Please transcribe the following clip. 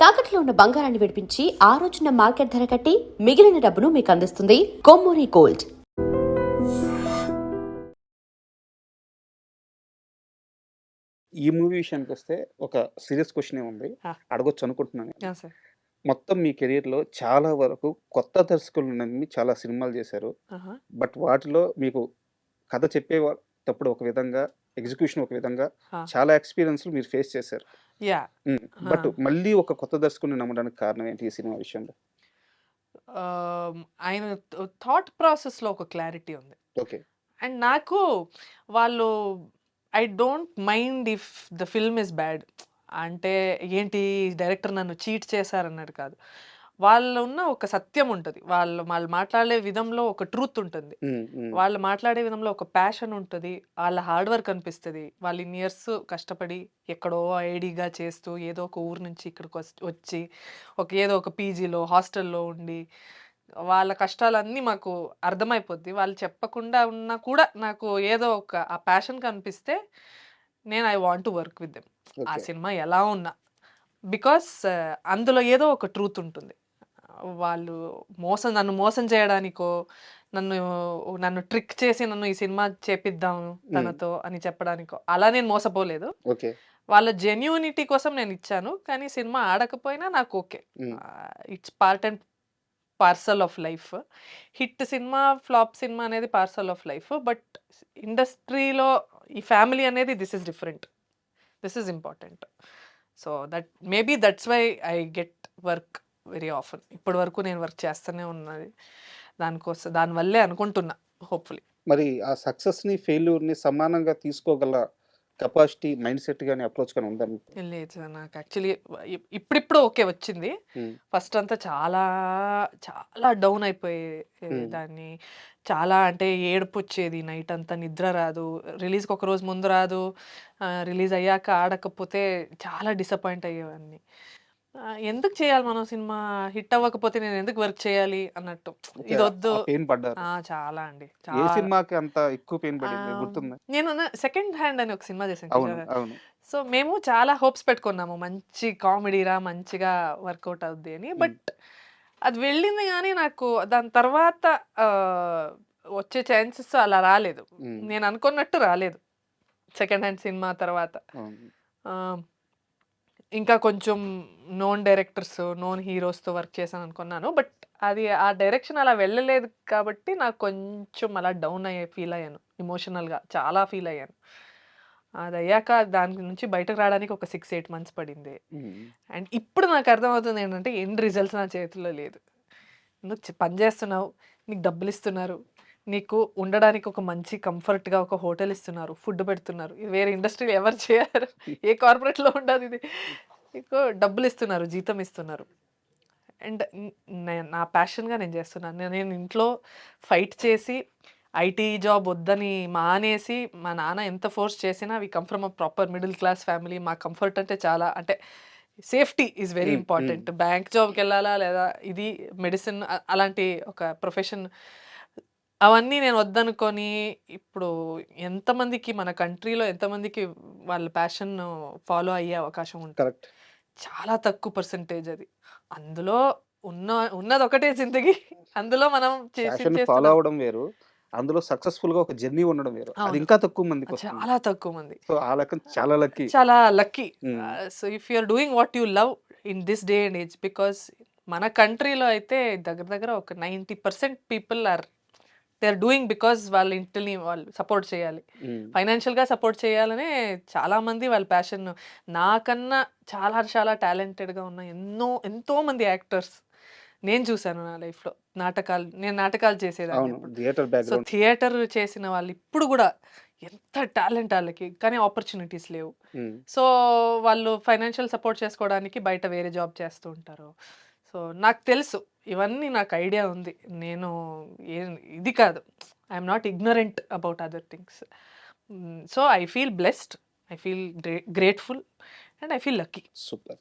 తాకట్లో ఉన్న బంగారాన్ని విడిపించి ఆ రోజున మార్కెట్ ధర కట్టి మిగిలిన డబ్బును మీకు అందిస్తుంది కొమ్మూరి గోల్డ్. ఈ మూవీ విషయానికొస్తే ఒక సీరియస్ క్వెషనే ఉంది. ఆ! అడగొచ్చు అనుకుంటున్నాను. ఆ! సార్. మొత్తం మీ కెరియర్‌లో చాలా వరకు కొత్త దర్శకులను నమ్మి చాలా సినిమాలు చేశారు. ఆహా! బట్ వాటిలో మీకు కథ చెప్పేటప్పుడు ఒక విధంగా, ఎగ్జిక్యూషన్ ఒక విధంగా ఆ! చాలా ఎక్స్‌పీరియన్స్‌లు మీరు ఫేస్ చేశారు. యాహ్! హ్మ్. ఆ! బట్ మళ్ళీ ఒక కొత్త దర్శకుడిని నమ్మడానికి కారణం ఏంటి ఈ సినిమా విషయంలో? ఆయన థాట్ ప్రాసెస్‌లో ఒక క్లారిటీ ఉంది. ఓకే. అండ్ నాకు వాళ్ళు I don't mind if the film is bad. అంటే ఏంటి డైరెక్టర్ నన్ను చీట్ చేశారన్నట్టు కాదు. వాళ్ళలో ఉన్న ఒక సత్యం ఉంటది. వాళ్ళు వాళ్ళు మాట్లాడే విధంలో ఒక ట్రూత్ ఉంటుంది. హ్మ్. హ్మ్. వాళ్ళు మాట్లాడే విధంలో ఒక ప్యాషన్ ఉంటది. ఆళ్ళ హార్డ్ వర్క్ అనిపిస్తది. వాళ్ళు ఇన్ని ఇయర్స్ కష్టపడి ఎక్కడో ఐడీగా చేస్తూ ఏదో ఒక ఊరు నుంచి ఇక్కడికి వచ్చి ఏదో ఒక పీజీలో, హాస్టల్‌లో ఉండి వాళ్ళ కష్టాలన్నీ మాకు అర్థమైపోద్ది. వాళ్ళు చెప్పకుండా ఉన్నా కూడా నాకు ఏదో ఒక ఆ ప్యాషన్ కనిపిస్తే నేను I want to work with them. ఆ ఓకే. సినిమా ఎలా ఉన్నా. బికాస్ అందులో ఏదో ఒక ట్రూత్ ఉంటుంది. వాళ్ళు నన్ను మోసం చేయడానికో, నన్ను నన్ను ట్రిక్ చేసి నన్ను ఈ సినిమా చేపిద్దాం హ్మ్. తనతో అని చెప్పడానికో, అలా నేను మోసపోలేదు. ఓకే. వాళ్ళ జెన్యూనిటీ కోసం నేనిచ్చాను. కానీ సినిమా ఆడకపోయినా నాకు okay. Hmm. It's part and parcel of life. Hit cinema, flop cinema అనేది పార్సల్ ఆఫ్ లైఫ్. బట్ ఇండస్ట్రీలో ఈ ఫ్యామిలీ అనేది this is different. This is important. So maybe that's why I get work very often. ఇప్పటి వరకు నేను work చేస్తూనే ఉన్నది. దానివల్లే అనుకుంటున్నా హోప్‌ఫుల్లీ. మరి ఆ సక్సెస్‌ని, ఫెయిల్యూర్‌ని సమానంగా తీసుకోగల కెపాసిటీ, మైండ్ సెట్ గాని, అప్రోచ్ గాని ఉందా మీకు? లేదు సార్. నాకు యాక్చువల్లీ ఇప్పుడిప్పుడు ఓకే వచ్చింది. హ్మ్. ఫస్ట్ అంతా చాలా, చాలా డౌన్ అయిపోయే హ్మ్. దాన్ని. చాలా అంటే ఏడుపొచ్చేది. నైట్ అంతా నిద్ర రాదు. రిలీజ్‌కి ఒక రోజు ముందు రాదు. రిలీజ్ అయ్యాక ఆడకపోతే చాలా డిసప్పాయింట్ అయ్యేవాడిని. ఎందుకు చేయాలి మనం సినిమా? హిట్ అవ్వకపోతే నేను ఎందుకు వర్క్ చేయాలి అన్నట్టు. ఓకే. ఇదొద్దు. ఆ పెయిన్ పడ్డారు. చాలా అండి. ఏ చాలా. సినిమాకి అంత ఎక్కువ పెయిన్ పడింది ఆహ్, గుర్తుందా? నేను సెకండ్ హ్యాండ్ అని ఒక సినిమా చేశాను అవును. చూసారా? అవును. సో, మేము చాలా హోప్స్ పెట్టుకున్నాము. మంచి కామెడీరా, మంచిగా వర్కౌట్ అవుద్ది అని. హ్మ్. బట్ అది వెళ్ళింది గానీ నాకు దాని తర్వాత ఆహ్, వచ్చే ఛాన్సెస్ అలా రాలేదు. హ్మ్. నేను అనుకున్నట్టు రాలేదు. సెకండ్ హ్యాండ్ సినిమా తర్వాత. అవును. ఆహ్, ఇంకా కొంచెం నోన్ డైరెక్టర్స్, నోన్ హీరోస్‌తో వర్క్ చేశాననుకున్నాను. బట్ అది ఆ డైరెక్షన్ అలా వెళ్ళలేదు కాబట్టి నాకు కొంచెం అలా డౌన్ ఫీల్ అయ్యాను. ఎమోషనల్‌గా చాలా ఫీల్ అయ్యాను. అదయ్యాక దాని నుంచి బయటకు రావడానికి ఒక 6, 8 మంత్స్ పడింది. హ్మ్. అండ్ ఇప్పుడు నాకు అర్థమవుతుంది ఏంటంటే ఎండ్ రిజల్ట్స్ నా చేతుల్లో లేదు. నువ్వు పని చేస్తున్నావు. నీకు డబ్బులిస్తున్నారు. నీకు ఉండడానికి ఒక మంచి కంఫర్ట్‌గా ఒక హోటల్ ఇస్తున్నారు. ఫుడ్ పెడుతున్నారు. ఇది వేరే ఇండస్ట్రీలో ఎవరు చేయరు. ఏ కార్పొరేట్‌లో ఉండదిది. నీకు డబ్బులిస్తున్నారు. జీతం ఇస్తున్నారు. అండ్ నా ప్యాషన్‌గా నేను చేస్తున్నాను. నేను ఇంట్లో ఫైట్ చేసి ఐటీ జాబ్ వద్దని మానేసి, మా నాన్న ఎంత ఫోర్స్ చేసినా we come from a proper middle class family. మా కంఫర్ట్ అంటే చాలా అంటే సేఫ్టీ ఈజ్ వెరీ హ్మ్. హ్మ్. ఇంపార్టెంట్. బ్యాంక్ జాబ్‌కెళ్ళాలా లేదా ఇది మెడిసిన్ అలాంటి ఒక ప్రొఫెషన్ అవన్నీ నేను వద్దనుకోని ఇప్పుడు ఎంతమందికి మన కంట్రీలో ఎంతమందికి వాళ్ళ ప్యాషన్ ఫాలో అయ్యే అవకాశం ఉంటుంది. కరెక్ట్. చాలా తక్కువ పర్సెంటేజ్ అది. అందులో ఉన్న ఉన్నదొకటే జిందగీ. అందులో మనం ఇది ప్యాషన్ ఫాలో చేస్తున్నాం. అవ్వడం వేరు. అందులో సక్సెస్‌ఫుల్‌గా ఒక జర్నీ ఉండడం వేరు. అది అవును. ఇంకా తక్కువ మందికొస్తుంది. చాలా తక్కువ మంది. సో, ఆ లెక్కన చాలా లక్కీ. చాలా lucky. Hmm. So, if you are doing what you love in this day and age because మన కంట్రీలో అయితే దగ్గర దగ్గర ఒక 90% people they are doing because వాళ్ళ ఇంటిని వాళ్ళు సపోర్ట్ చేయాలి. హ్మ్. ఫైనాన్షియల్‌గా సపోర్ట్ చేయాలనే చాలామంది వాళ్ళ ప్యాషన్ నాకన్నా చాలా చాలా టాలెంటెడ్‌గా ఉన్న ఎంతో మంది యాక్టర్స్ నేను చూసాను నా లైఫ్‌లో. నేను నాటకాలు చేసేదాన్ని అవును. అప్పుడు. Theatre so, background. థియేటర్ చేసిన వాళ్ళు ఇప్పుడు గూడా ఎంత టాలెంట్ ఆళ్ళకి. కానీ ఆపర్చునిటీస్ లేవు. హ్మ్. సో, వాళ్ళు ఫైనాన్షియల్ సపోర్ట్ చేసుకోవడానికి బయట వేరే జాబ్ చేస్తూ ఉంటారు. సో, నాకు తెలుసు. ఇవన్నీ నాకు ఐడియా ఉంది. నేను ఇది కాదు. I'm not ignorant about other things. So, I feel blessed. I feel grateful and I feel lucky. Super.